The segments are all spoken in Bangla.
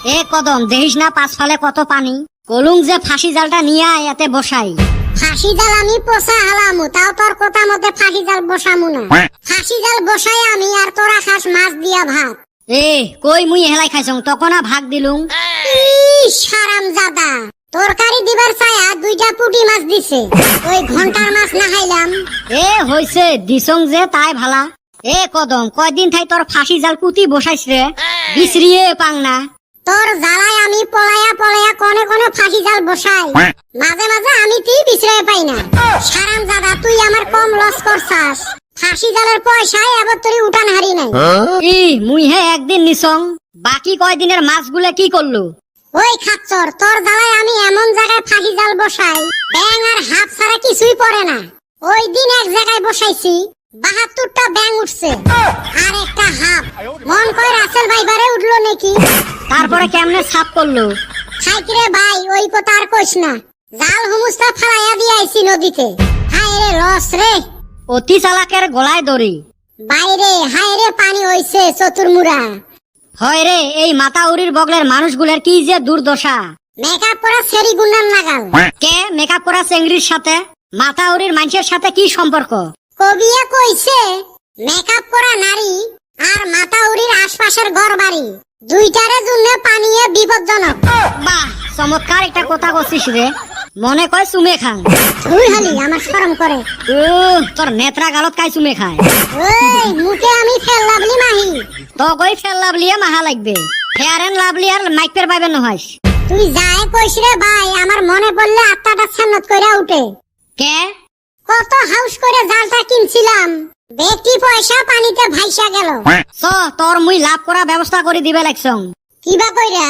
এ কদম দেখিস না পাঁচ ফালে কত পানি, কলুং যে ফাঁসি জালটা নিয়ে আয় এতে বসাই। ফাঁসি জাল আমি পোষা হালামু, তাও তোর কথা মতে ফাঁসি জাল বসামু না। ফাঁসি জাল বসাই আমি, আর তোরা খাস মাছ দিয়া ভাত। এ কই মুই হেলাই খাইছং তখন ভাগ দিলুম। হারামজাদা, তরকারি দিবার ছায়া দুইটা পুঁটি মাছ দিছে, ওই ঘন্টার মাছ না খাইলাম। এ হইছে দিছং যে তাই ভালা। এ কদম কয়দিন থাই তোর ফাঁসি জাল কুতি বসাইছ রে, বিছরিয়ে পাং না। তোর জ্বালায় আমি পলায়া পলায়া কোনে কোনে ফাঁসি জাল বসাই, মাঝে মাঝে আমি তুই বিছরাই পাই না। হারামজাদা, তুই আমার কম লস করছাস। ফাঁসি জালের পয়সায় এবার তোর উঠান হারি নাই। ই মুই হে একদিন নিছং, বাকি কয়দিনের মাছগুলো কি করলো? ওই খাচ্চর, তোর জ্বালায় আমি এমন জায়গায় ফাঁসি জাল বসাই, ব্যাং আর হাফ ছাড়া কিছুই পড়ে না। ওই দিন এক জায়গায় বসাইছি, 72টা ব্যাং উঠছে আর একটা হাফ। মন কয় রাসেল ভাই বারে উঠলো নাকি। তারপরে কেমনে সাফ করলো? খাইকিরে ভাই, ওই কথা আর কইস না। জাল হুমুস্তা ফালাইয়া দিয়ে আইছি নদীতে। হায় রে লস রে, অতি চালাকের গলায় দড়ি। বাইরে হায় রে পানি হইছে চতুর্মুড়া। হয় রে, এই মাতাউরির বগলের মানুষগুলোর কি যে দুর্দশা। মেকআপ করা সেরি গুন্ডার নাগাল। কে মেকআপ করা চেংড়ির সাথে মাতাউরির মানুষের সাথে কি সম্পর্ক? কবিয়ে কইছে মেকআপ করা নারী আর মাতাউরির আশপাশের ঘর বাড়ি দুইটারে জন্য পানিয়ে বিপজ্জনক। বাহ, চমৎকার একটা কথা কছিস রে, মনে কয় চুমে খাং। তুই হালি আমার শরম করে। তোর নেত্রা গালত কাই চুমে খায়। ওই মুখে আমি ফেল লাভলি মাহি, তো কই ফেল লাভলিয়ে মাহা লাগবে, ফেয়ার এন্ড লাভলি আর মাইক পের পাইবেন নহাইস। তুই যাই কইস রে ভাই, আমার মনে পড়লে আত্মাটা ছান্নত কইরা উঠে। কে কত হাউস করে জালটা কিনছিলাম, বেটি পয়সা পানিতে ভাইসা গেল। চ তোর মুই লাভ করা ব্যবস্থা করে দিবে লাগছং। কিবা কইরা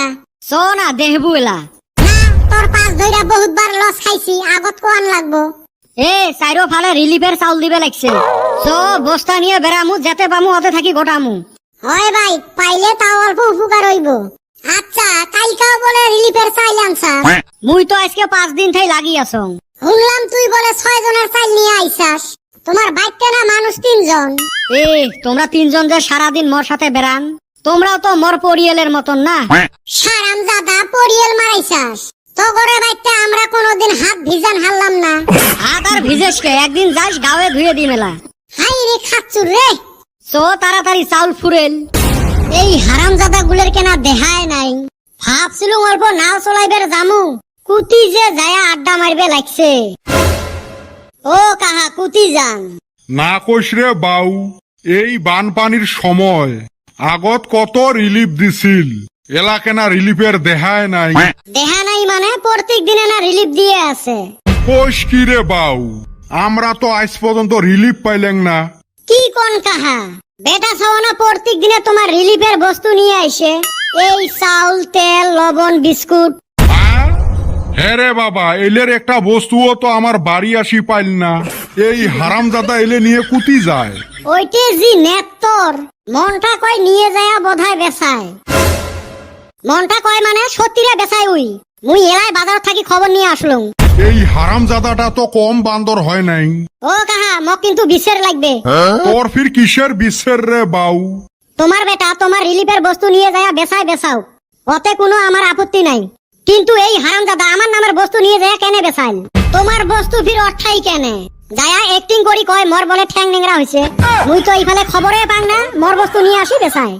চ না দেহবু এলা। না, তোর পাঁচ ধইরা বহুতবার লস খাইছি, আগত কোয়ান লাগবো। এ চাইরো ফালে রিলিফের চাউল দিবে লাগছে। চ বস্তা নিয়ে বেড়ামু, যেতে পামু ওতে থাকি গোটামু। হয় ভাই, পাইলে তাও অল্প উপকার হইব। আচ্ছা, কালকাও বলে রিলিফের চাইল আনছাস। মুই তো আজকে 5 দিন থাই লাগি আছং। শুনলাম তুই বলে 6 জনের চাইল নিয়ে আইছাস। তোমার বাইতে না মানুষ 3 জন। এ তোমরা 3 জন যে সারাদিন মোর সাথে বেড়ান, তোমরাও তো মোর পরিয়ালের মতন না। হারামজাদা, পরিয়াল মারাইছাস। তো করে বাইতে আমরা কোনোদিন হাত ভিজান হারলাম না। হাত আর ভিজেসকে একদিন যাস গাঁয়ে ধুয়ে দি মেলা। হাই রে খাচ্চুর রে। চো তাড়াতাড়ি চাউল ফুরেল। এই হারামজাদা গুলের কেনা দেখায় নাই। ভাবছিলুম অল্প নাও চলাইবার জামু, কুতি যে যায়া আড্ডা মারবে লাগছে। ও কাহা কুতি যান? না কইস রে বাউ, এই বানপানির সময় আগত কত রিলিফ দিছিল, এলাকে না রিলিফের দেখায় নাই। দেখা নাই মানে প্রত্যেক দিনে না রিলিফ দিয়ে আছে। কইস কি রে বাউ, আমরা তো আজ পর্যন্ত রিলিফ পাইলেন না। কি কোন কাহা? বেটা ছাওয়ানা প্রত্যেক দিনে তোমার রিলিফের বস্তু নিয়ে আইসে, এই চাউল তেল লবণ বিস্কুট। হ্যাঁ রে বাবা, এলের একটা বস্তুও তো আমার বাড়ি আসি পাইল না। এই হারামজাদা এলে নিয়ে কুতি যায়। ওইটে জি নেত্তর মনটা কয় নিয়ে যায়া বোধায় বেচায়। মনটা কয় মানে সত্যিরে বেচায়। মুই এলাই বাজার থাকি খবর নিয়ে আসলুম। এই হারামজাদাটা তো কম বান্দর হয় নাই। ও কাহা, মোক কিন্তু বিশ্বের লাগবে। তোর ফির কিসের বিশ্বের রে বাউ? তোমার বেটা তোমার রিলিফের বস্তু নিয়ে যায়া বেচায় বেচাও, ওতে কোনো আমার আপত্তি নাই। কিন্তু এই হারামজাদা আমার নামের বস্তু নিয়ে যায়া কেনে বেচাইল? তোমার বস্তু ফির অর্থাই কেনে যায়া অ্যাক্টিং করি কয় মোর বলে ঠ্যাং নেংরা হইছে। মুই তো এইফালে খবরে পাং না, মোর বস্তু নিয়ে আসি বেচায়।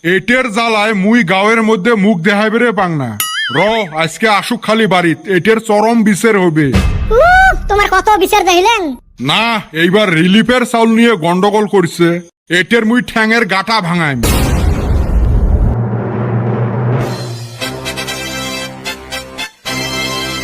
এটের জ্বালায় মুই গাঁয়ের মধ্যে মুখ দেখাইবে রে পাং না। র আজকে আসুক খালি বাড়িত, এটের চরম বিচার হবে। তোমার কত বিচার দেখিলেন? না, এইবার রিলিফের চাউল নিয়ে গন্ডগোল করছে, এটের মুই ঠ্যাঙের গাটা ভাঙাইম।